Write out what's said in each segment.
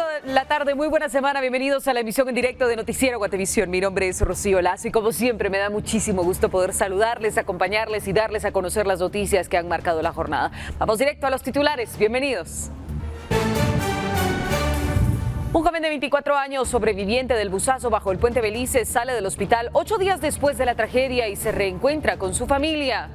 de la tarde, muy buena semana, bienvenidos a la emisión en directo de Noticiero Guatevisión. Mi nombre es Rocío Lazo y como siempre me da muchísimo gusto poder saludarles, acompañarles y darles a conocer las noticias que han marcado la jornada. Vamos directo a los titulares, bienvenidos. Un joven de 24 años, sobreviviente del buzazo bajo el puente Belice, sale del hospital 8 días después de la tragedia y se reencuentra con su familia.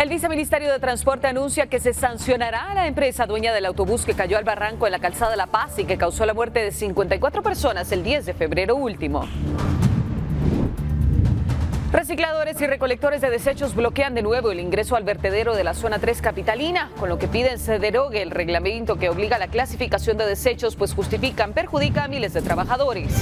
El viceministerio de Transporte anuncia que se sancionará a la empresa dueña del autobús que cayó al barranco en la calzada La Paz y que causó la muerte de 54 personas el 10 de febrero último. Recicladores y recolectores de desechos bloquean de nuevo el ingreso al vertedero de la zona 3 capitalina, con lo que piden se derogue el reglamento que obliga a la clasificación de desechos, pues perjudica a miles de trabajadores.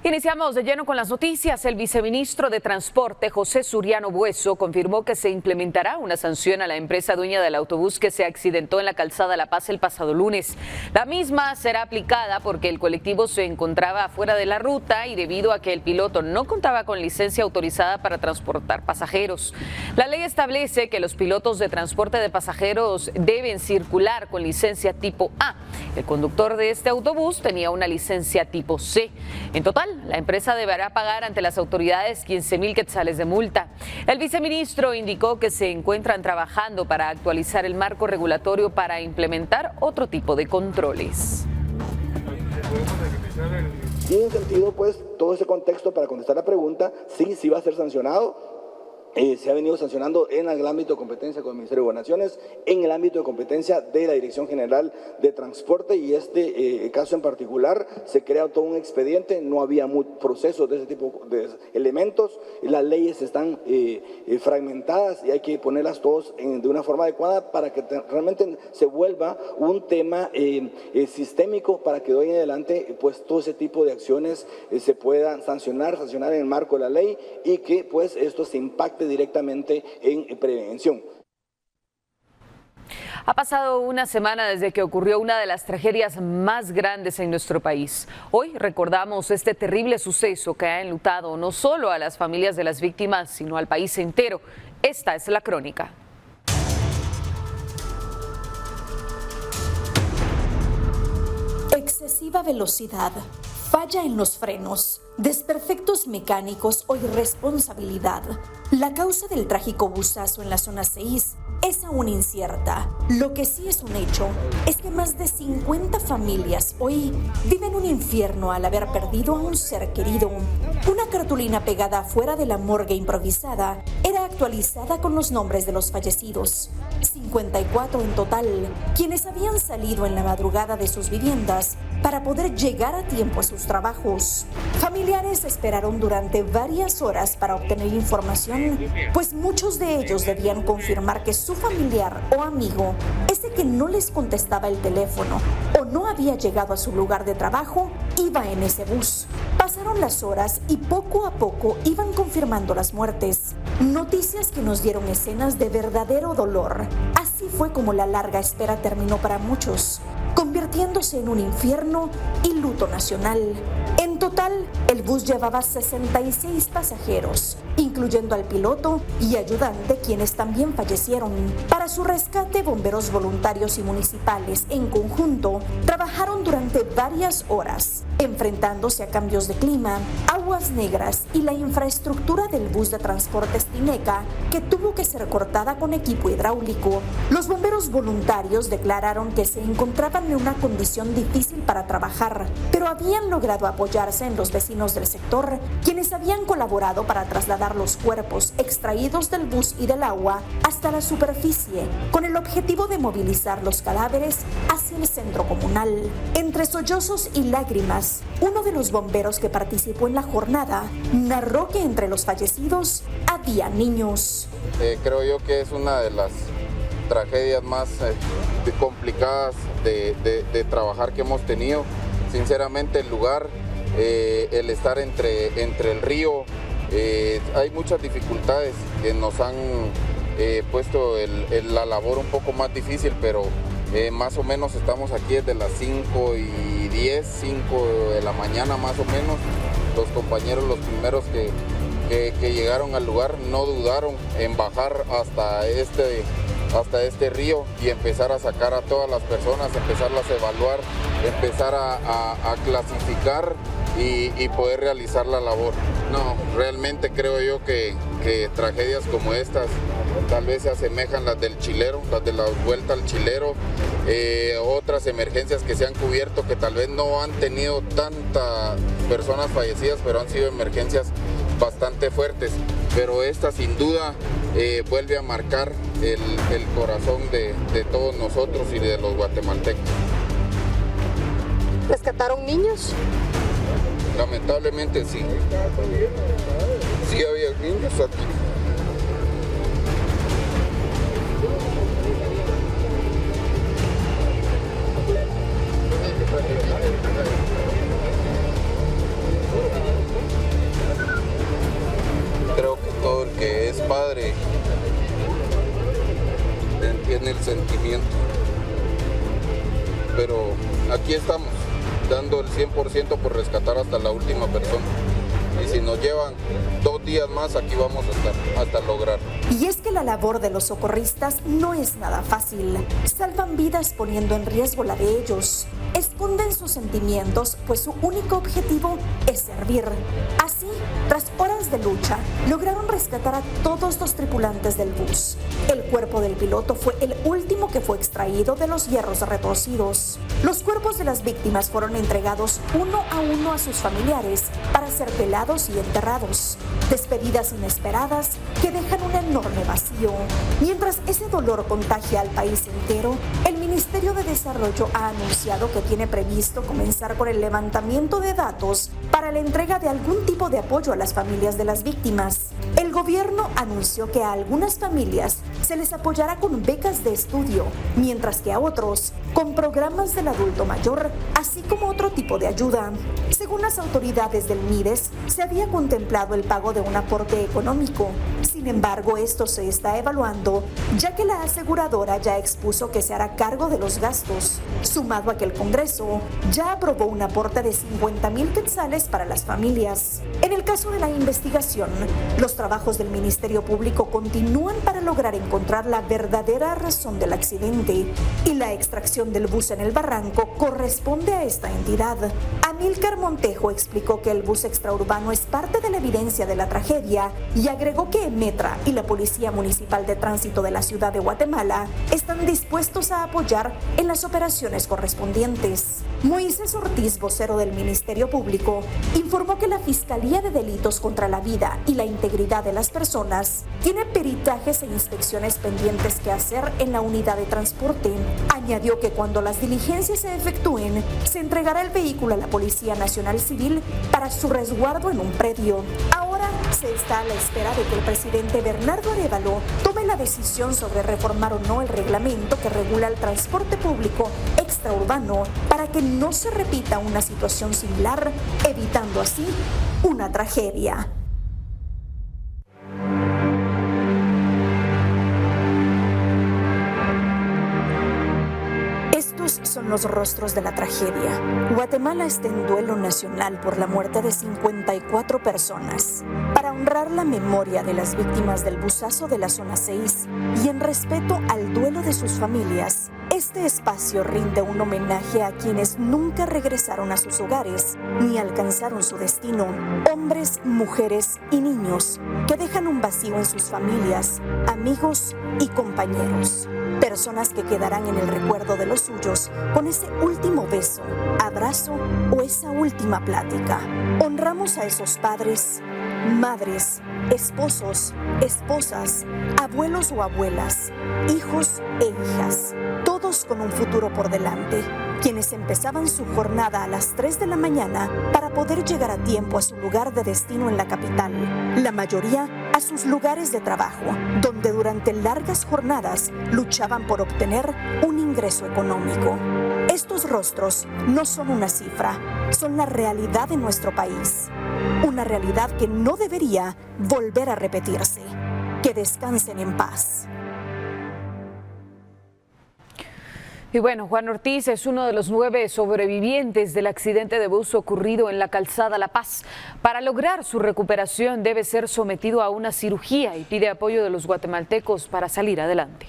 Iniciamos de lleno con las noticias. El viceministro de Transporte, José Suriano Bueso, confirmó que se implementará una sanción a la empresa dueña del autobús que se accidentó en la calzada La Paz el pasado lunes. La misma será aplicada porque el colectivo se encontraba fuera de la ruta y debido a que el piloto no contaba con licencia autorizada para transportar pasajeros. La ley establece que los pilotos de transporte de pasajeros deben circular con licencia tipo A. El conductor de este autobús tenía una licencia tipo C. En total, la empresa deberá pagar ante las autoridades 15,000 quetzales de multa. El viceministro indicó que se encuentran trabajando para actualizar el marco regulatorio para implementar otro tipo de controles. Y en sentido, pues, todo ese contexto para contestar la pregunta, sí va a ser sancionado. Se ha venido sancionando en el ámbito de competencia con el Ministerio de Gobernaciones, en el ámbito de competencia de la Dirección General de Transporte y caso en particular se crea todo un expediente, no había procesos de ese tipo de elementos, las leyes están fragmentadas y hay que ponerlas todos de una forma adecuada para que realmente se vuelva un tema sistémico para que de hoy en adelante pues todo ese tipo de acciones se puedan sancionar en el marco de la ley y que pues esto se impacte directamente en prevención. Ha pasado una semana desde que ocurrió una de las tragedias más grandes en nuestro país. Hoy recordamos este terrible suceso que ha enlutado no solo a las familias de las víctimas, sino al país entero. Esta es la crónica. Excesiva velocidad, falla en los frenos, desperfectos mecánicos o irresponsabilidad. La causa del trágico buzazo en la zona 6 es aún incierta. Lo que sí es un hecho es que más de 50 familias hoy viven un infierno al haber perdido a un ser querido. Una cartulina pegada fuera de la morgue improvisada era actualizada con los nombres de los fallecidos. 54 en total, quienes habían salido en la madrugada de sus viviendas para poder llegar a tiempo a sus trabajos. Familiares esperaron durante varias horas para obtener información, pues muchos de ellos debían confirmar que su familiar o amigo, ese que no les contestaba el teléfono o no había llegado a su lugar de trabajo, iba en ese bus. Pasaron las horas y poco a poco iban confirmando las muertes. Noticias que nos dieron escenas de verdadero dolor. Así fue como la larga espera terminó para muchos, convirtiéndose en un infierno y luto nacional. En total, el bus llevaba 66 pasajeros, incluyendo al piloto y ayudante, quienes también fallecieron. Para su rescate, bomberos voluntarios y municipales en conjunto trabajaron durante varias horas, enfrentándose a cambios de clima, aguas negras y la infraestructura del bus de transportes Tineca, que tuvo que ser cortada con equipo hidráulico. Los bomberos voluntarios declararon que se encontraban en una condición difícil para trabajar, pero habían logrado apoyarse en los vecinos del sector, quienes habían colaborado para trasladar los cuerpos extraídos del bus y del agua hasta la superficie, con el objetivo de movilizar los cadáveres hacia el centro comunal. Entre sollozos y lágrimas, uno de los bomberos que participó en la jornada narró que entre los fallecidos había niños. Creo yo que es una de las tragedias más complicadas de trabajar que hemos tenido. Sinceramente, el lugar, el estar entre el río, hay muchas dificultades que nos han puesto la labor un poco más difícil, pero más o menos estamos aquí desde las 5:10, 5 de la mañana más o menos. Los compañeros, los primeros que llegaron al lugar, no dudaron en bajar hasta este río y empezar a sacar a todas las personas, empezarlas a evaluar, empezar a clasificar y poder realizar la labor. No, realmente creo yo que tragedias como estas tal vez se asemejan las del Chilero, las de la vuelta al Chilero, otras emergencias que se han cubierto que tal vez no han tenido tantas personas fallecidas, pero han sido emergencias bastante fuertes. Pero esta sin duda vuelve a marcar el corazón de todos nosotros y de los guatemaltecos. ¿Rescataron niños? Lamentablemente sí. Sí había niños aquí. Creo que todo el que es padre entiende el sentimiento. Pero aquí estamos, dando el 100% por rescatar hasta la última persona. Y si nos llevan 2 días más, aquí vamos a estar hasta lograr. Y es que la labor de los socorristas no es nada fácil. Salvan vidas poniendo en riesgo la de ellos. Esconden sus sentimientos, pues su único objetivo es servir. Así, tras horas de lucha, lograron rescatar a todos los tripulantes del bus. El cuerpo del piloto fue el último que fue extraído de los hierros retorcidos. Los cuerpos de las víctimas fueron entregados uno a uno a sus familiares para ser velados y enterrados. Despedidas inesperadas que dejan un enorme vacío. Mientras ese dolor contagia al país entero, el Ministerio de Desarrollo ha anunciado que tiene previsto comenzar por el levantamiento de datos para la entrega de algún tipo de apoyo a las familias de las víctimas. El gobierno anunció que a algunas familias se les apoyará con becas de estudio, mientras que a otros con programas del adulto mayor, así como otro tipo de ayuda. Según las autoridades del MIDES, se había contemplado el pago de un aporte económico. Sin embargo, esto se está evaluando, ya que la aseguradora ya expuso que se hará cargo de los gastos, sumado a que el Congreso ya aprobó un aporte de 50,000 quetzales para las familias. En el caso de la investigación, los trabajos del Ministerio Público continúan para lograr encontrar la verdadera razón del accidente, y la extracción del bus en el barranco corresponde a esta entidad. Amílcar Montejo explicó que el bus extraurbano es parte de la evidencia de la tragedia y agregó que Metra y la Policía Municipal de Tránsito de la Ciudad de Guatemala están dispuestos a apoyar en las operaciones correspondientes. Moisés Ortiz, vocero del Ministerio Público, informó que la Fiscalía de Delitos contra la Vida y la Integridad de las Personas tiene peritajes e inspecciones pendientes que hacer en la unidad de transporte. Añadió que cuando las diligencias se efectúen, se entregará el vehículo a la Policía Nacional Civil para su resguardo en un predio. Ahora se está a la espera de que el presidente Bernardo Arévalo tome la decisión sobre reformar o no el reglamento que regula el transporte público extraurbano para que no se repita una situación similar, evitando así una tragedia. Son los rostros de la tragedia. Guatemala está en duelo nacional por la muerte de 54 personas. Para honrar la memoria de las víctimas del busazo de la Zona 6 y en respeto al duelo de sus familias, este espacio rinde un homenaje a quienes nunca regresaron a sus hogares ni alcanzaron su destino. Hombres, mujeres y niños que dejan un vacío en sus familias, amigos y compañeros. Personas que quedarán en el recuerdo de los suyos con ese último beso, abrazo o esa última plática. Honramos a esos padres, madres, esposos, esposas, abuelos o abuelas, hijos e hijas, todos con un futuro por delante, quienes empezaban su jornada a las 3 de la mañana para poder llegar a tiempo a su lugar de destino en la capital, la mayoría a sus lugares de trabajo, donde durante largas jornadas luchaban por obtener un ingreso económico. Estos rostros no son una cifra, son la realidad de nuestro país, una realidad que no debería volver a repetirse. Que descansen en paz. Y bueno, Juan Ortiz es uno de los 9 sobrevivientes del accidente de bus ocurrido en la calzada La Paz. Para lograr su recuperación debe ser sometido a una cirugía y pide apoyo de los guatemaltecos para salir adelante.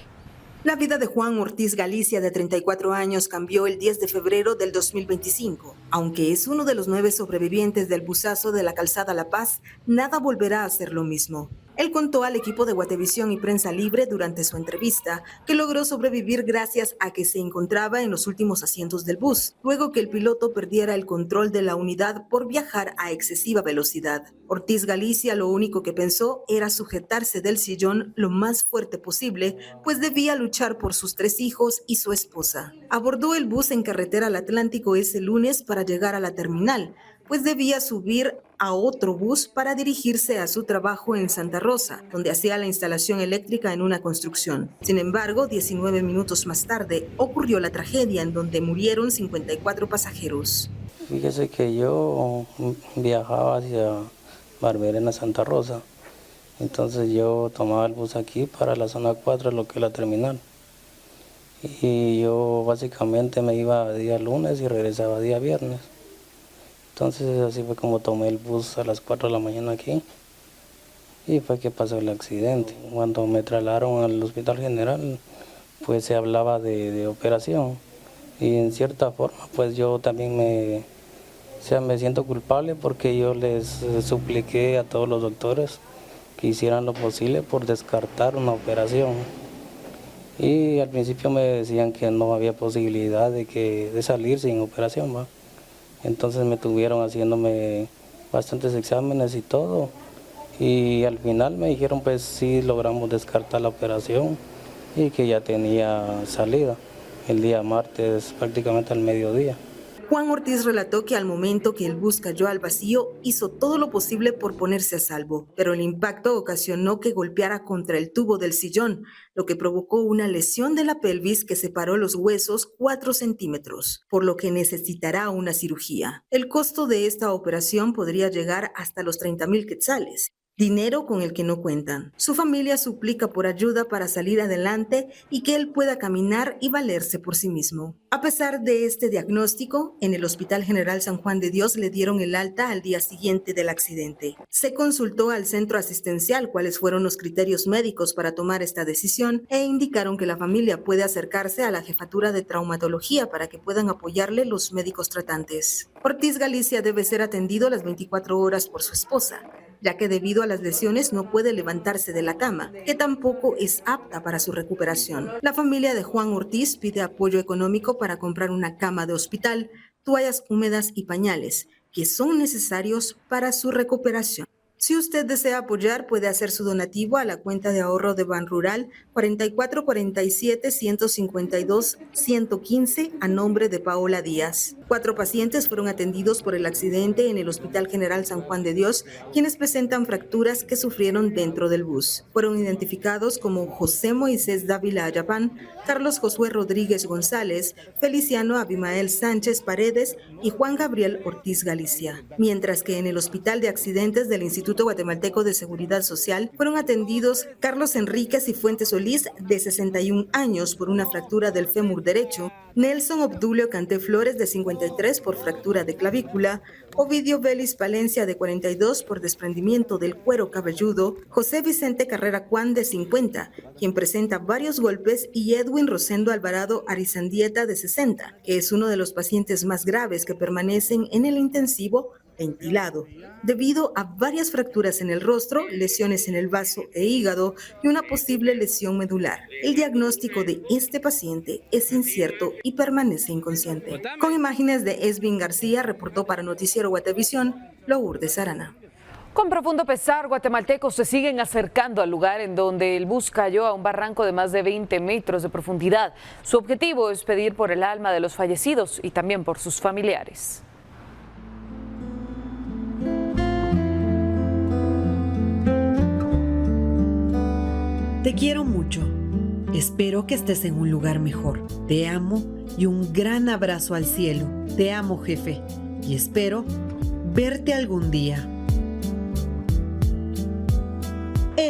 La vida de Juan Ortiz Galicia, de 34 años, cambió el 10 de febrero del 2025. Aunque es uno de los 9 sobrevivientes del busazo de la calzada La Paz, nada volverá a ser lo mismo. Él contó al equipo de Guatevisión y Prensa Libre durante su entrevista que logró sobrevivir gracias a que se encontraba en los últimos asientos del bus, luego que el piloto perdiera el control de la unidad por viajar a excesiva velocidad. Ortiz Galicia lo único que pensó era sujetarse del sillón lo más fuerte posible, pues debía luchar por sus 3 hijos y su esposa. Abordó el bus en carretera al Atlántico ese lunes para llegar a la terminal, pues debía subir a otro bus para dirigirse a su trabajo en Santa Rosa, donde hacía la instalación eléctrica en una construcción. Sin embargo, 19 minutos más tarde ocurrió la tragedia en donde murieron 54 pasajeros. Fíjese que yo viajaba hacia Barberena, Santa Rosa. Entonces yo tomaba el bus aquí para la zona 4, lo que es la terminal. Y yo básicamente me iba día lunes y regresaba día viernes. Entonces así fue como tomé el bus a las 4 de la mañana aquí y fue que pasó el accidente. Cuando me trasladaron al Hospital General, pues se hablaba de operación y en cierta forma pues yo también me siento culpable porque yo les supliqué a todos los doctores que hicieran lo posible por descartar una operación. Y al principio me decían que no había posibilidad de salir sin operación, ¿va? Entonces me tuvieron haciéndome bastantes exámenes y todo. Y al final me dijeron pues sí logramos descartar la operación y que ya tenía salida el día martes prácticamente al mediodía. Juan Ortiz relató que al momento que el bus cayó al vacío, hizo todo lo posible por ponerse a salvo, pero el impacto ocasionó que golpeara contra el tubo del sillón, lo que provocó una lesión de la pelvis que separó los huesos 4 centímetros, por lo que necesitará una cirugía. El costo de esta operación podría llegar hasta los 30,000 quetzales. Dinero con el que no cuentan. Su familia suplica por ayuda para salir adelante y que él pueda caminar y valerse por sí mismo. A pesar de este diagnóstico, en el Hospital General San Juan de Dios le dieron el alta al día siguiente del accidente. Se consultó al centro asistencial cuáles fueron los criterios médicos para tomar esta decisión e indicaron que la familia puede acercarse a la jefatura de traumatología para que puedan apoyarle los médicos tratantes. Ortiz Galicia debe ser atendido las 24 horas por su esposa, ya que debido a las lesiones no puede levantarse de la cama, que tampoco es apta para su recuperación. La familia de Juan Ortiz pide apoyo económico para comprar una cama de hospital, toallas húmedas y pañales, que son necesarios para su recuperación. Si usted desea apoyar, puede hacer su donativo a la cuenta de ahorro de Banrural 4447-152-115 a nombre de Paola Díaz. 4 pacientes fueron atendidos por el accidente en el Hospital General San Juan de Dios, quienes presentan fracturas que sufrieron dentro del bus. Fueron identificados como José Moisés Dávila Ayapán, Carlos Josué Rodríguez González, Feliciano Abimael Sánchez Paredes y Juan Gabriel Ortiz Galicia. Mientras que en el Hospital de Accidentes del Instituto Guatemalteco de Seguridad Social fueron atendidos Carlos Enríquez y Fuentes Solís, de 61 años, por una fractura del fémur derecho, Nelson Obdulio Canté Flores, de 53, por fractura de clavícula, Ovidio Vélez Palencia, de 42, por desprendimiento del cuero cabelludo, José Vicente Carrera Cuán, de 50, quien presenta varios golpes, y Edwin Rosendo Alvarado Arizandieta, de 60, que es uno de los pacientes más graves que permanecen en el intensivo ventilado, debido a varias fracturas en el rostro, lesiones en el vaso e hígado y una posible lesión medular. El diagnóstico de este paciente es incierto y permanece inconsciente. Con imágenes de Esvin García, reportó para Noticiero Guatevisión, Lourdes Arana. Con profundo pesar, guatemaltecos se siguen acercando al lugar en donde el bus cayó a un barranco de más de 20 metros de profundidad. Su objetivo es pedir por el alma de los fallecidos y también por sus familiares. Te quiero mucho. Espero que estés en un lugar mejor. Te amo y un gran abrazo al cielo. Te amo, jefe, y espero verte algún día.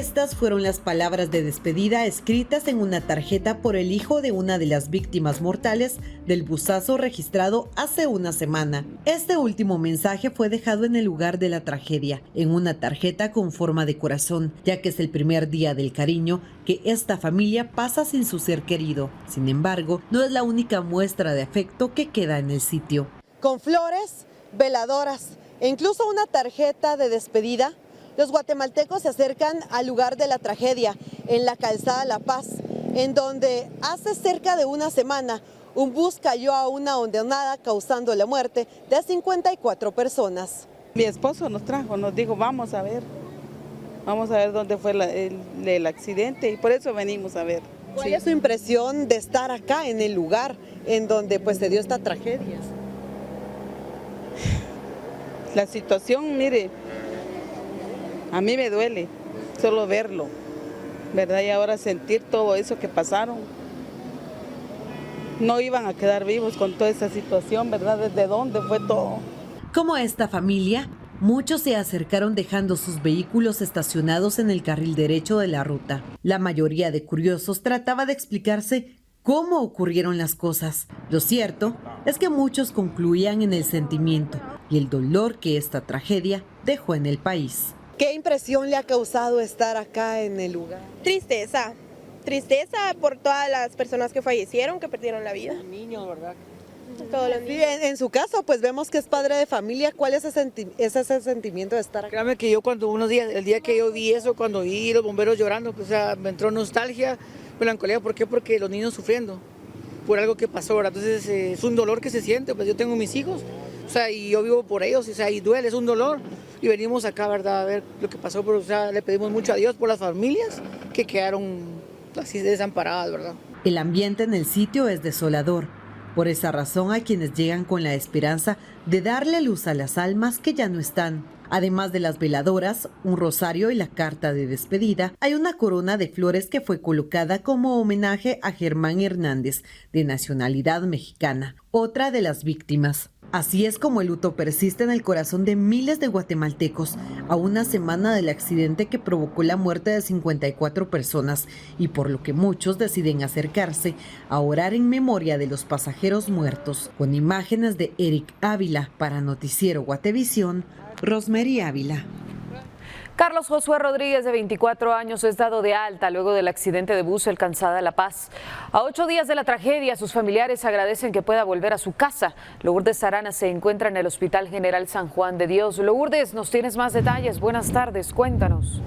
Estas fueron las palabras de despedida escritas en una tarjeta por el hijo de una de las víctimas mortales del busazo registrado hace una semana. Este último mensaje fue dejado en el lugar de la tragedia, en una tarjeta con forma de corazón, ya que es el primer día del cariño que esta familia pasa sin su ser querido. Sin embargo, no es la única muestra de afecto que queda en el sitio. Con flores, veladoras e incluso una tarjeta de despedida, los guatemaltecos se acercan al lugar de la tragedia, en la calzada La Paz, en donde hace cerca de una semana un bus cayó a una hondonada causando la muerte de 54 personas. Mi esposo nos trajo, nos dijo vamos a ver dónde fue el accidente y por eso venimos a ver. ¿Cuál es su impresión de estar acá en el lugar en donde pues se dio esta tragedia? La situación, mire, a mí me duele solo verlo, ¿verdad? Y ahora sentir todo eso que pasaron. No iban a quedar vivos con toda esa situación, ¿verdad? ¿Desde dónde fue todo? Como esta familia, muchos se acercaron dejando sus vehículos estacionados en el carril derecho de la ruta. La mayoría de curiosos trataba de explicarse cómo ocurrieron las cosas. Lo cierto es que muchos concluían en el sentimiento y el dolor que esta tragedia dejó en el país. ¿Qué impresión le ha causado estar acá en el lugar? Tristeza por todas las personas que fallecieron, que perdieron la vida. Niños, ¿verdad? Todos los niños. Sí, en su caso, pues vemos que es padre de familia. ¿Cuál es ese sentimiento de estar acá? Créame que yo el día que yo vi eso, cuando vi los bomberos llorando, pues, me entró nostalgia, melancolía. ¿Por qué? Porque los niños sufriendo por algo que pasó, ¿verdad? Entonces es un dolor que se siente, pues yo tengo mis hijos, y yo vivo por ellos, y duele, es un dolor. Y venimos acá, ¿verdad? A ver lo que pasó, pero le pedimos mucho a Dios por las familias que quedaron así desamparadas, ¿verdad? El ambiente en el sitio es desolador. Por esa razón hay quienes llegan con la esperanza de darle luz a las almas que ya no están. Además de las veladoras, un rosario y la carta de despedida, hay una corona de flores que fue colocada como homenaje a Germán Hernández, de nacionalidad mexicana, otra de las víctimas. Así es como el luto persiste en el corazón de miles de guatemaltecos a una semana del accidente que provocó la muerte de 54 personas y por lo que muchos deciden acercarse a orar en memoria de los pasajeros muertos. Con imágenes de Eric Ávila para Noticiero Guatevisión, Rosemary Ávila. Carlos Josué Rodríguez, de 24 años, es dado de alta luego del accidente de bus en Calzada La Paz. A 8 días de la tragedia, sus familiares agradecen que pueda volver a su casa. Lourdes Arana se encuentra en el Hospital General San Juan de Dios. Lourdes, nos tienes más detalles. Buenas tardes, cuéntanos.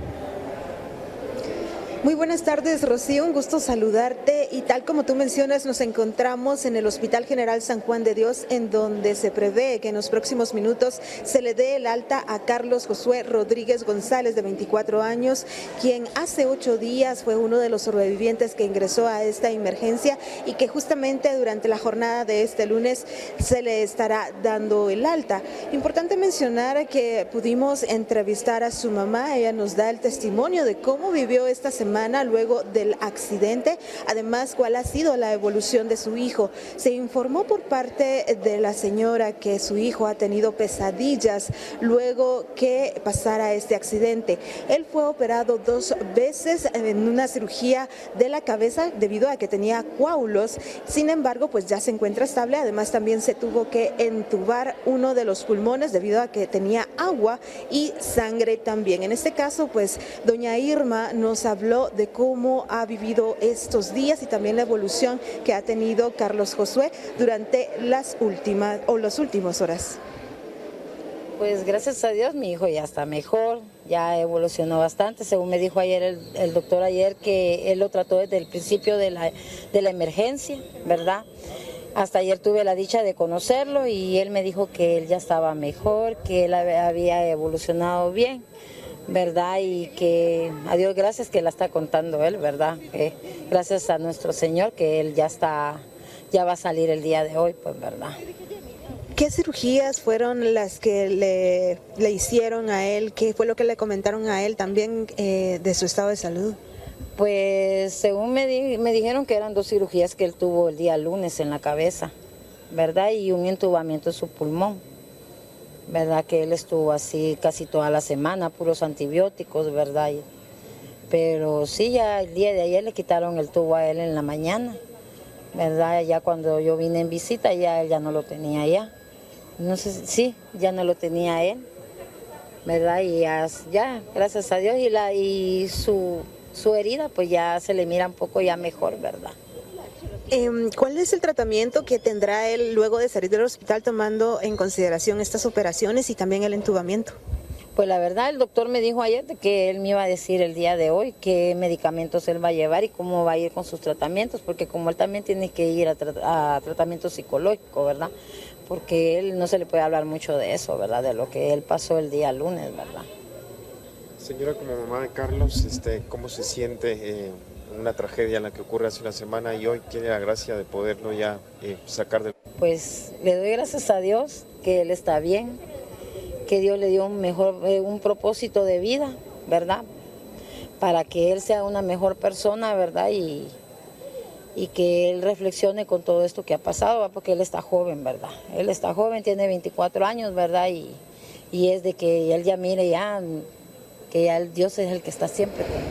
Muy buenas tardes, Rocío, un gusto saludarte y tal como tú mencionas nos encontramos en el Hospital General San Juan de Dios, en donde se prevé que en los próximos minutos se le dé el alta a Carlos Josué Rodríguez González, de 24 años, quien hace 8 días fue uno de los sobrevivientes que ingresó a esta emergencia y que justamente durante la jornada de este lunes se le estará dando el alta. Importante mencionar que pudimos entrevistar a su mamá. Ella nos da el testimonio de cómo vivió esta semana luego del accidente, además cuál ha sido la evolución de su hijo. Se informó por parte de la señora que su hijo ha tenido pesadillas luego que pasara este accidente. Él fue operado 2 veces en una cirugía de la cabeza debido a que tenía coágulos. Sin embargo, pues ya se encuentra estable. Además también se tuvo que entubar uno de los pulmones debido a que tenía agua y sangre también. En este caso, pues doña Irma nos habló de cómo ha vivido estos días y también la evolución que ha tenido Carlos Josué durante las últimas horas. Pues gracias a Dios mi hijo ya está mejor, ya evolucionó bastante. Según me dijo ayer el doctor ayer, que él lo trató desde el principio de la emergencia, ¿verdad? Hasta ayer tuve la dicha de conocerlo y él me dijo que él ya estaba mejor, que él había evolucionado bien, ¿verdad? Y que a Dios gracias que la está contando él, ¿verdad? Gracias a nuestro Señor que él ya va a salir el día de hoy, pues, ¿verdad? ¿Qué cirugías fueron las que le hicieron a él? ¿Qué fue lo que le comentaron a él también de su estado de salud? Pues según me dijeron que eran 2 cirugías que él tuvo el día lunes en la cabeza, ¿verdad? Y un entubamiento en su pulmón, ¿verdad? Que él estuvo así casi toda la semana, puros antibióticos, ¿verdad? Pero sí, ya el día de ayer le quitaron el tubo a él en la mañana, ¿verdad? Ya cuando yo vine en visita, ya él ya no lo tenía ya. No sé, sí, ya no lo tenía él, ¿verdad? Y ya gracias a Dios, y su herida pues ya se le mira un poco ya mejor, ¿verdad? ¿Cuál es el tratamiento que tendrá él luego de salir del hospital, tomando en consideración estas operaciones y también el entubamiento? Pues la verdad, el doctor me dijo ayer que él me iba a decir el día de hoy qué medicamentos él va a llevar y cómo va a ir con sus tratamientos, porque como él también tiene que ir a tratamiento psicológico, ¿verdad? Porque él no se le puede hablar mucho de eso, ¿verdad? De lo que él pasó el día lunes, ¿verdad? Señora, como mamá de Carlos, ¿cómo se siente una tragedia en la que ocurre hace una semana y hoy tiene la gracia de poderlo ya sacar de... Pues le doy gracias a Dios que él está bien, que Dios le dio un propósito de vida, ¿verdad? Para que él sea una mejor persona, ¿verdad? Y que él reflexione con todo esto que ha pasado, ¿verdad? Porque él está joven, ¿verdad? Él está joven, tiene 24 años, ¿verdad? Y es de que él ya mire que ya el Dios es el que está siempre con él.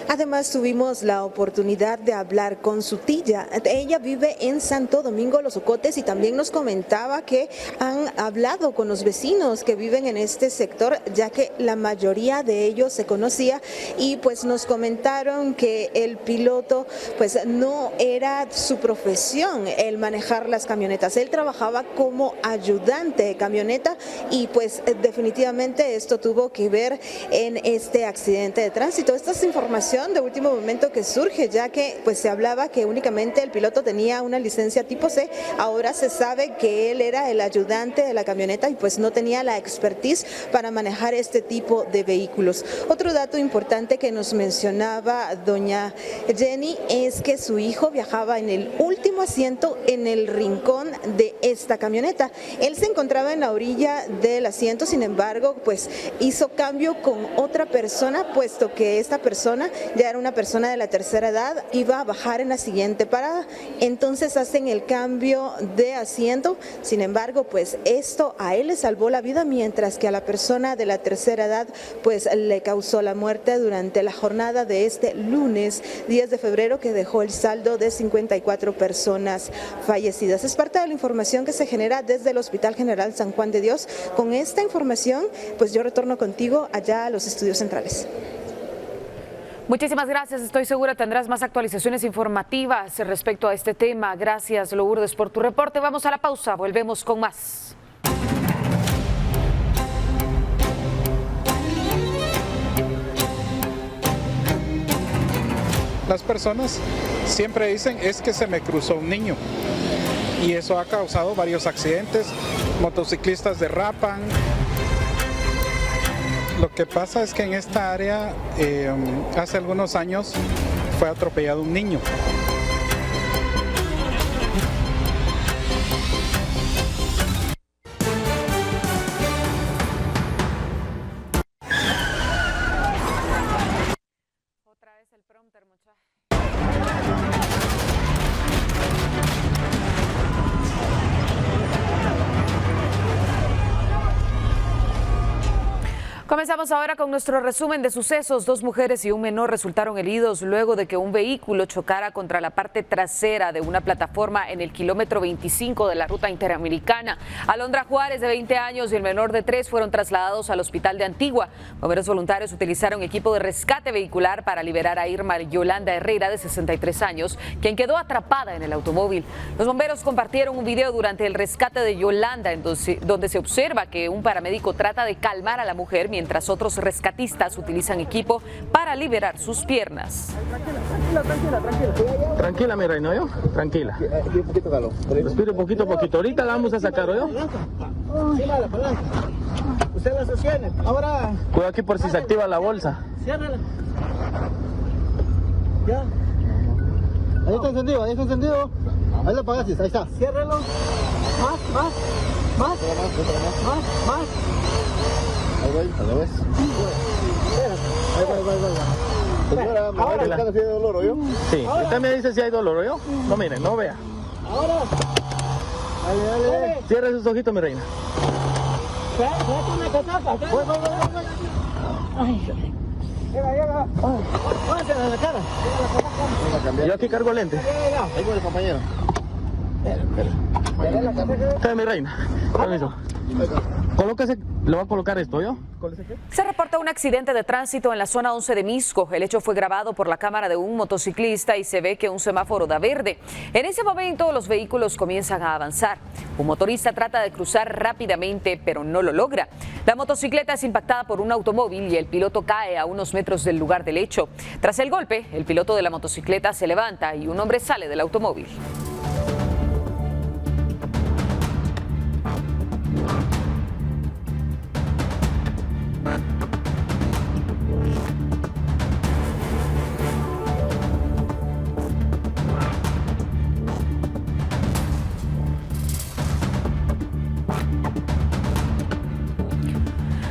Además, tuvimos la oportunidad de hablar con su tía. Ella vive en Santo Domingo, Los Ocotes, y también nos comentaba que han hablado con los vecinos que viven en este sector, ya que la mayoría de ellos se conocía, y pues nos comentaron que el piloto pues no era su profesión el manejar las camionetas. Él trabajaba como ayudante de camioneta y pues definitivamente esto tuvo que ver en este accidente de tránsito. Esta es información de último momento que surge, ya que pues se hablaba que únicamente el piloto tenía una licencia tipo C. Ahora se sabe que él era el ayudante de la camioneta y pues no tenía la expertise para manejar este tipo de vehículos. Otro dato importante que nos mencionaba doña Jenny es que su hijo viajaba en el último asiento en el rincón de esta camioneta. Él se encontraba en la orilla del asiento, sin embargo pues hizo cambio con otra persona, puesto que esta persona ya era una persona de la tercera edad, iba a bajar en la siguiente parada. Entonces hacen el cambio de asiento, sin embargo pues esto a él le salvó la vida, mientras que a la persona de la tercera edad pues le causó la muerte durante la jornada de este lunes 10 de febrero, que dejó el saldo de 54 personas fallecidas. Es parte de la información que se genera desde el Hospital General San Juan de Dios. Con esta información pues yo retorno contigo allá a los estudios centrales. Muchísimas gracias, estoy segura tendrás más actualizaciones informativas respecto a este tema. Gracias, Lourdes, por tu reporte. Vamos a la pausa, volvemos con más. Las personas siempre dicen es que se me cruzó un niño y eso ha causado varios accidentes, motociclistas derrapan. Lo que pasa es que en esta área hace algunos años fue atropellado un niño. Otra vez el prompter, muchachos. Comenzamos ahora con nuestro resumen de sucesos. 2 mujeres y un menor resultaron heridos luego de que un vehículo chocara contra la parte trasera de una plataforma en el kilómetro 25 de la ruta interamericana. Alondra Juárez, de 20 años, y el menor de 3 fueron trasladados al hospital de Antigua. Bomberos voluntarios utilizaron equipo de rescate vehicular para liberar a Irma Yolanda Herrera, de 63 años, quien quedó atrapada en el automóvil. Los bomberos compartieron un video durante el rescate de Yolanda, donde se observa que un paramédico trata de calmar a la mujer mientras otros rescatistas utilizan equipo para liberar sus piernas. Tranquila, mi reina, ¿yo? Tranquila. Respire poquito a poquito. Ahorita la vamos a sacar, ¿yo? Usted la sostiene. Ahora. Cuidado aquí por si se activa la bolsa. Ciérrala. Ya. Ahí está encendido, ahí está encendido. Ahí lo apagaste, ahí está. Ciérralo. Más. Ahí voy, a la vez. Ahí va. Señora, ¿me va a buscar si hay dolor o yo? Sí, usted me dice si hay dolor o yo. No, mire, no vea. Ahora. Dale. Cierre sus ojitos, mi reina. Voy. Llega. Póngase en la cara. Yo aquí cargo lente. Ahí con el compañero. Espera, mi reina. Permiso. Colóquese, le voy a colocar esto, ¿yo? Se reporta un accidente de tránsito en la zona 11 de Misco. El hecho fue grabado por la cámara de un motociclista y se ve que un semáforo da verde. En ese momento los vehículos comienzan a avanzar. Un motorista trata de cruzar rápidamente, pero no lo logra. La motocicleta es impactada por un automóvil y el piloto cae a unos metros del lugar del hecho. Tras el golpe, el piloto de la motocicleta se levanta y un hombre sale del automóvil.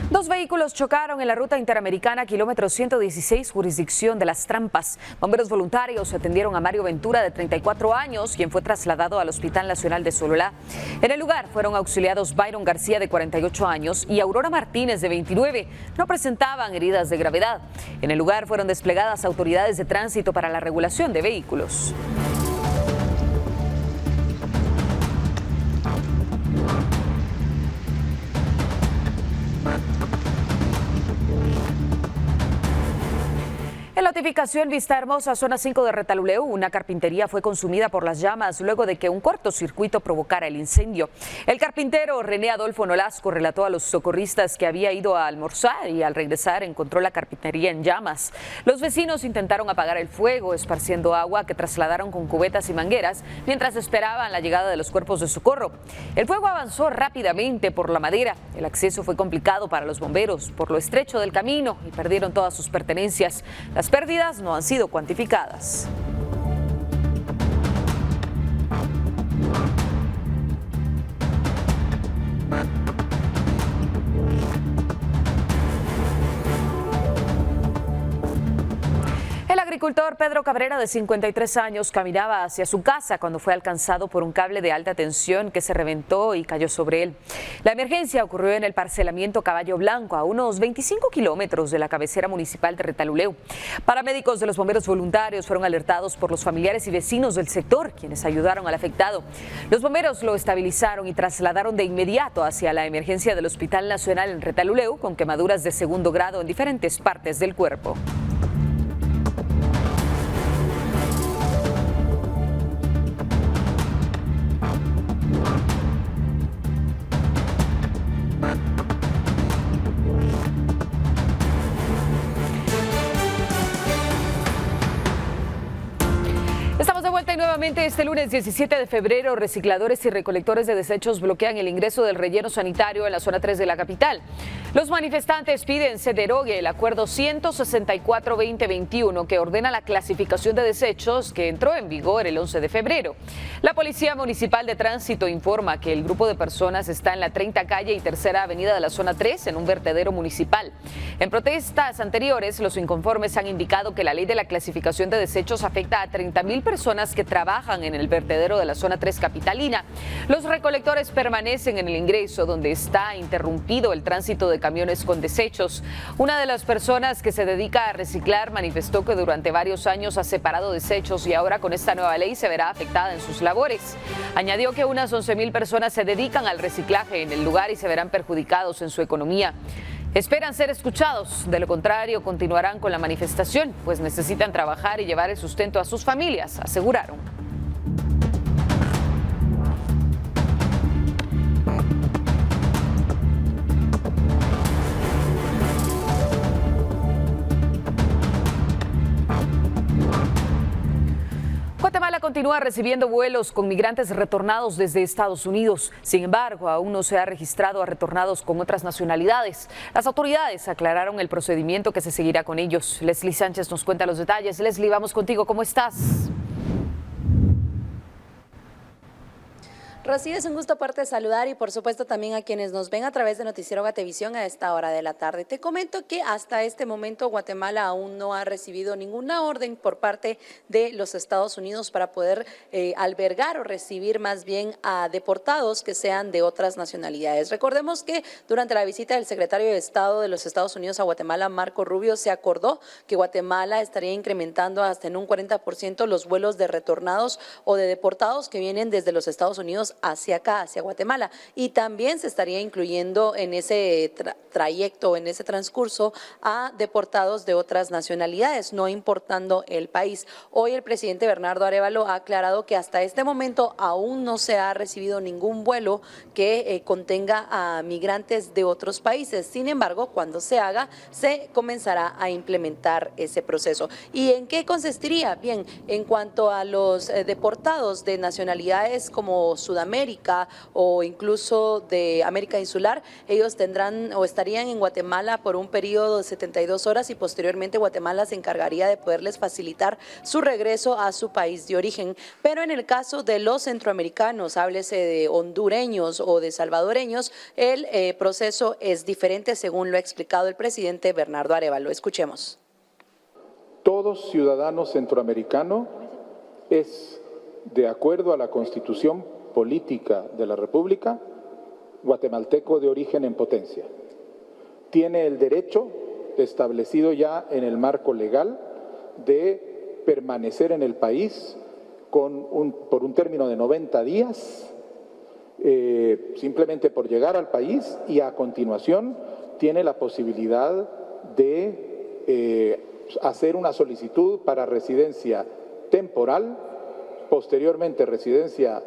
Dos vehículos chocaron en la ruta interamericana kilómetro 116, jurisdicción de Las Trampas. Bomberos voluntarios atendieron a Mario Ventura, de 34 años, quien fue trasladado al Hospital Nacional de Sololá. En el lugar fueron auxiliados Byron García, de 48 años, y Aurora Martínez, de 29. No presentaban heridas de gravedad. En el lugar fueron desplegadas autoridades de tránsito para la regulación de vehículos. En la notificación Vista Hermosa, zona 5 de Retaluleu, una carpintería fue consumida por las llamas luego de que un cortocircuito provocara el incendio. El carpintero René Adolfo Nolasco relató a los socorristas que había ido a almorzar y al regresar encontró la carpintería en llamas. Los vecinos intentaron apagar el fuego esparciendo agua que trasladaron con cubetas y mangueras mientras esperaban la llegada de los cuerpos de socorro. El fuego avanzó rápidamente por la madera. El acceso fue complicado para los bomberos por lo estrecho del camino y perdieron todas sus pertenencias. Las pérdidas no han sido cuantificadas. El agricultor Pedro Cabrera, de 53 años, caminaba hacia su casa cuando fue alcanzado por un cable de alta tensión que se reventó y cayó sobre él. La emergencia ocurrió en el parcelamiento Caballo Blanco, a unos 25 kilómetros de la cabecera municipal de Retaluleu. Paramédicos de los bomberos voluntarios fueron alertados por los familiares y vecinos del sector, quienes ayudaron al afectado. Los bomberos lo estabilizaron y trasladaron de inmediato hacia la emergencia del Hospital Nacional en Retaluleu, con quemaduras de segundo grado en diferentes partes del cuerpo. Estamos de vuelta y nuevamente este lunes 17 de febrero, recicladores y recolectores de desechos bloquean el ingreso del relleno sanitario en la zona 3 de la capital. Los manifestantes piden se derogue el acuerdo 164-2021 que ordena la clasificación de desechos que entró en vigor el 11 de febrero. La Policía Municipal de Tránsito informa que el grupo de personas está en la 30 calle y tercera avenida de la zona 3 en un vertedero municipal. En protestas anteriores, los inconformes han indicado que la ley de la clasificación de desechos afecta a 30,000 personas que trabajan en el vertedero de la zona 3 capitalina. Los recolectores permanecen en el ingreso, donde está interrumpido el tránsito de camiones con desechos. Una de las personas que se dedica a reciclar manifestó que durante varios años ha separado desechos y ahora con esta nueva ley se verá afectada en sus labores. Añadió que unas 11,000 personas se dedican al reciclaje en el lugar y se verán perjudicados en su economía. Esperan ser escuchados, de lo contrario continuarán con la manifestación, pues necesitan trabajar y llevar el sustento a sus familias, aseguraron. Guatemala continúa recibiendo vuelos con migrantes retornados desde Estados Unidos. Sin embargo, aún no se ha registrado a retornados con otras nacionalidades. Las autoridades aclararon el procedimiento que se seguirá con ellos. Leslie Sánchez nos cuenta los detalles. Leslie, vamos contigo. ¿Cómo estás? Rocío, es un gusto poderte saludar y por supuesto también a quienes nos ven a través de Noticiero Guatevisión a esta hora de la tarde. Te comento que hasta este momento Guatemala aún no ha recibido ninguna orden por parte de los Estados Unidos para poder albergar o recibir más bien a deportados que sean de otras nacionalidades. Recordemos que durante la visita del secretario de Estado de los Estados Unidos a Guatemala, Marco Rubio, se acordó que Guatemala estaría incrementando hasta en un 40% los vuelos de retornados o de deportados que vienen desde los Estados Unidos hacia acá, hacia Guatemala, y también se estaría incluyendo en ese trayecto, en ese transcurso, a deportados de otras nacionalidades, no importando el país. Hoy el presidente Bernardo Arévalo ha aclarado que hasta este momento aún no se ha recibido ningún vuelo que contenga a migrantes de otros países. Sin embargo, cuando se haga, se comenzará a implementar ese proceso. ¿Y en qué consistiría? Bien, en cuanto a los deportados de nacionalidades como Sudamérica o incluso de América Insular, ellos tendrán o estarían en Guatemala por un periodo de 72 horas y posteriormente Guatemala se encargaría de poderles facilitar su regreso a su país de origen. Pero en el caso de los centroamericanos, háblese de hondureños o de salvadoreños, el proceso es diferente según lo ha explicado el presidente Bernardo Arévalo. Escuchemos. Todo ciudadano centroamericano es, de acuerdo a la Constitución política de la República, guatemalteco de origen en potencia. Tiene el derecho establecido ya en el marco legal de permanecer en el país por un término de 90 días, simplemente por llegar al país, y a continuación tiene la posibilidad de hacer una solicitud para residencia temporal, posteriormente residencia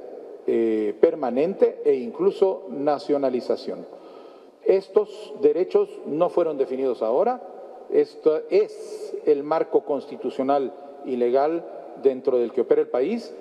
permanente e incluso nacionalización. Estos derechos no fueron definidos ahora, esto es el marco constitucional y legal dentro del que opera el país.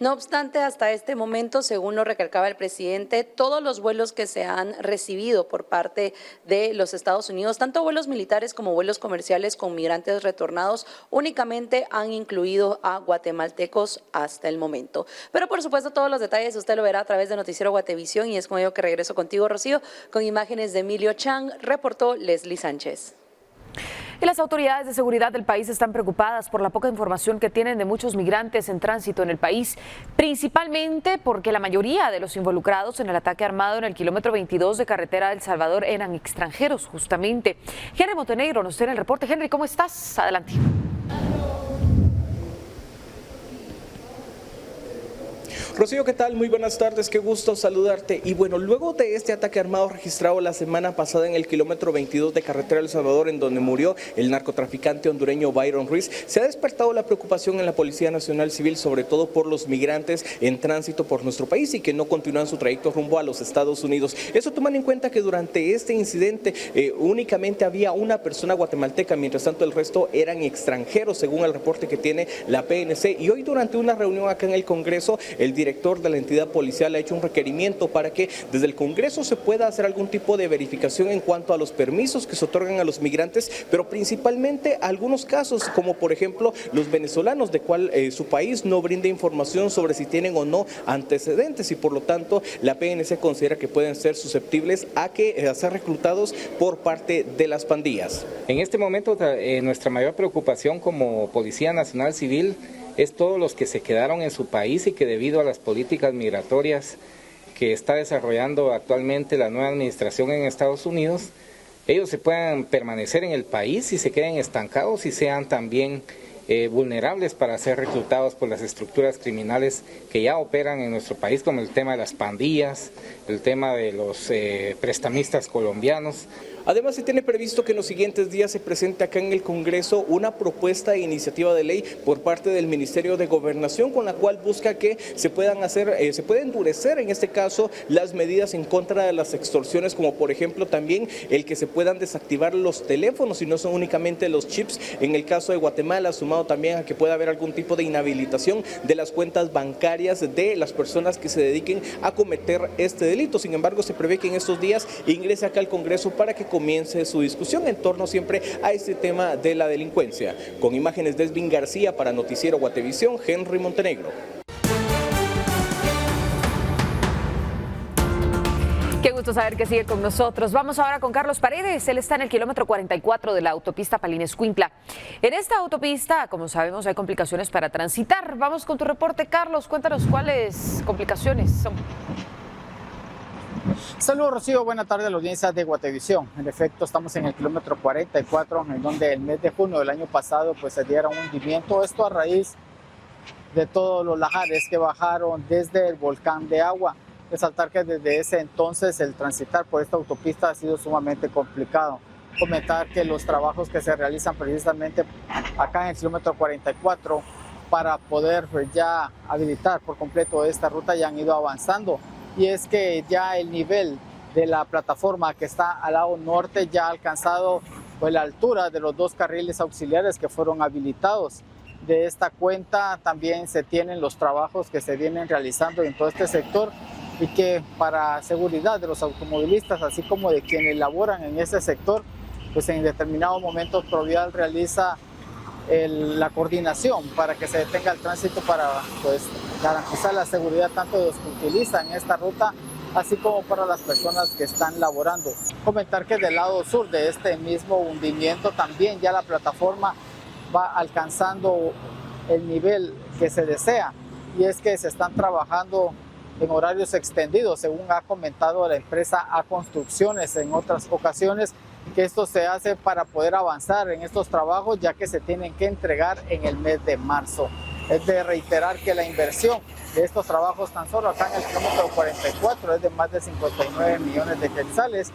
No obstante, hasta este momento, según lo recalcaba el presidente, todos los vuelos que se han recibido por parte de los Estados Unidos, tanto vuelos militares como vuelos comerciales con migrantes retornados, únicamente han incluido a guatemaltecos hasta el momento. Pero por supuesto todos los detalles usted lo verá a través de Noticiero Guatevisión y es con ello que regreso contigo, Rocío, con imágenes de Emilio Chang, reportó Leslie Sánchez. Y las autoridades de seguridad del país están preocupadas por la poca información que tienen de muchos migrantes en tránsito en el país, principalmente porque la mayoría de los involucrados en el ataque armado en el kilómetro 22 de carretera del Salvador eran extranjeros, justamente. Henry Montenegro nos tiene el reporte. Henry, ¿cómo estás? Adelante. Rocío, ¿qué tal? Muy buenas tardes, qué gusto saludarte. Y bueno, luego de este ataque armado registrado la semana pasada en el kilómetro 22 de carretera del Salvador, en donde murió el narcotraficante hondureño Byron Ruiz, se ha despertado la preocupación en la Policía Nacional Civil, sobre todo por los migrantes en tránsito por nuestro país y que no continúan su trayecto rumbo a los Estados Unidos. Eso tomando en cuenta que durante este incidente únicamente había una persona guatemalteca, mientras tanto el resto eran extranjeros, según el reporte que tiene la PNC. Y hoy durante una reunión acá en el Congreso, el director de la entidad policial ha hecho un requerimiento para que desde el Congreso se pueda hacer algún tipo de verificación en cuanto a los permisos que se otorgan a los migrantes, pero principalmente algunos casos, como por ejemplo los venezolanos, de cual su país no brinda información sobre si tienen o no antecedentes, y por lo tanto la PNC considera que pueden ser susceptibles a ser reclutados por parte de las pandillas. En este momento nuestra mayor preocupación como Policía Nacional Civil es todos los que se quedaron en su país y que debido a las políticas migratorias que está desarrollando actualmente la nueva administración en Estados Unidos, ellos se puedan permanecer en el país y se queden estancados y sean también vulnerables para ser reclutados por las estructuras criminales que ya operan en nuestro país, como el tema de las pandillas, el tema de los prestamistas colombianos. Además, se tiene previsto que en los siguientes días se presente acá en el Congreso una propuesta de iniciativa de ley por parte del Ministerio de Gobernación, con la cual busca que se puedan se puede endurecer en este caso las medidas en contra de las extorsiones, como por ejemplo también el que se puedan desactivar los teléfonos y no son únicamente los chips. En el caso de Guatemala, sumado también a que pueda haber algún tipo de inhabilitación de las cuentas bancarias de las personas que se dediquen a cometer este delito. Sin embargo, se prevé que en estos días ingrese acá al Congreso para que comience su discusión en torno siempre a este tema de la delincuencia. Con imágenes de Esvin García para Noticiero Guatevisión, Henry Montenegro. gusto saber que sigue con nosotros. Vamos ahora con Carlos Paredes. Él está en el kilómetro 44 de la autopista Palín-Escuintla. En esta autopista, como sabemos, hay complicaciones para transitar. Vamos con tu reporte, Carlos. Cuéntanos cuáles complicaciones son. Saludos, Rocío. Buena tarde a la audiencia de Guatevisión. En efecto, estamos en el kilómetro 44, en donde el mes de junio del año pasado pues se diera un hundimiento. Esto a raíz de todos los lajares que bajaron desde el volcán de agua. Resaltar que desde ese entonces el transitar por esta autopista ha sido sumamente complicado. Comentar que los trabajos que se realizan precisamente acá en el kilómetro 44 para poder pues, ya habilitar por completo esta ruta ya han ido avanzando. Y es que ya el nivel de la plataforma que está al lado norte ya ha alcanzado pues, la altura de los dos carriles auxiliares que fueron habilitados. De esta cuenta también se tienen los trabajos que se vienen realizando en todo este sector y que para seguridad de los automovilistas, así como de quienes laboran en este sector, pues en determinados momentos Provial realiza la coordinación para que se detenga el tránsito para pues, garantizar la seguridad tanto de los que utilizan esta ruta, así como para las personas que están laborando. Comentar que del lado sur de este mismo hundimiento también ya la plataforma va alcanzando el nivel que se desea, y es que se están trabajando en horarios extendidos, según ha comentado la empresa A Construcciones en otras ocasiones, que esto se hace para poder avanzar en estos trabajos, ya que se tienen que entregar en el mes de marzo. Es de reiterar que la inversión de estos trabajos tan solo acá en el kilómetro 44 es de más de 59 millones de quetzales,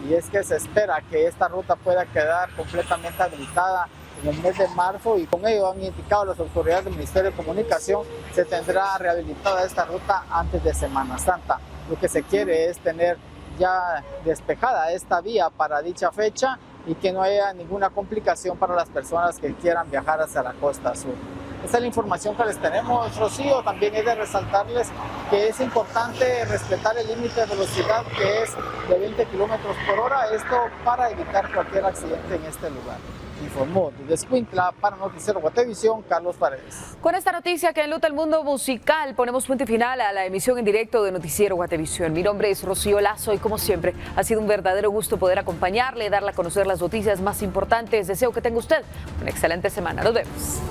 y es que se espera que esta ruta pueda quedar completamente habilitada en el mes de marzo, y con ello han indicado las autoridades del Ministerio de Comunicación se tendrá rehabilitada esta ruta antes de Semana Santa. Lo que se quiere es tener ya despejada esta vía para dicha fecha y que no haya ninguna complicación para las personas que quieran viajar hacia la costa sur. Esta es la información que les tenemos, Rocío. También es de resaltarles que es importante respetar el límite de velocidad, que es de 20 kilómetros por hora, esto para evitar cualquier accidente en este lugar. Informó desde Escuintla para Noticiero Guatevisión, Carlos Paredes. Con esta noticia que enluta el mundo musical, ponemos punto y final a la emisión en directo de Noticiero Guatevisión. Mi nombre es Rocío Lazo y como siempre ha sido un verdadero gusto poder acompañarle, darle a conocer las noticias más importantes. Deseo que tenga usted una excelente semana. Nos vemos.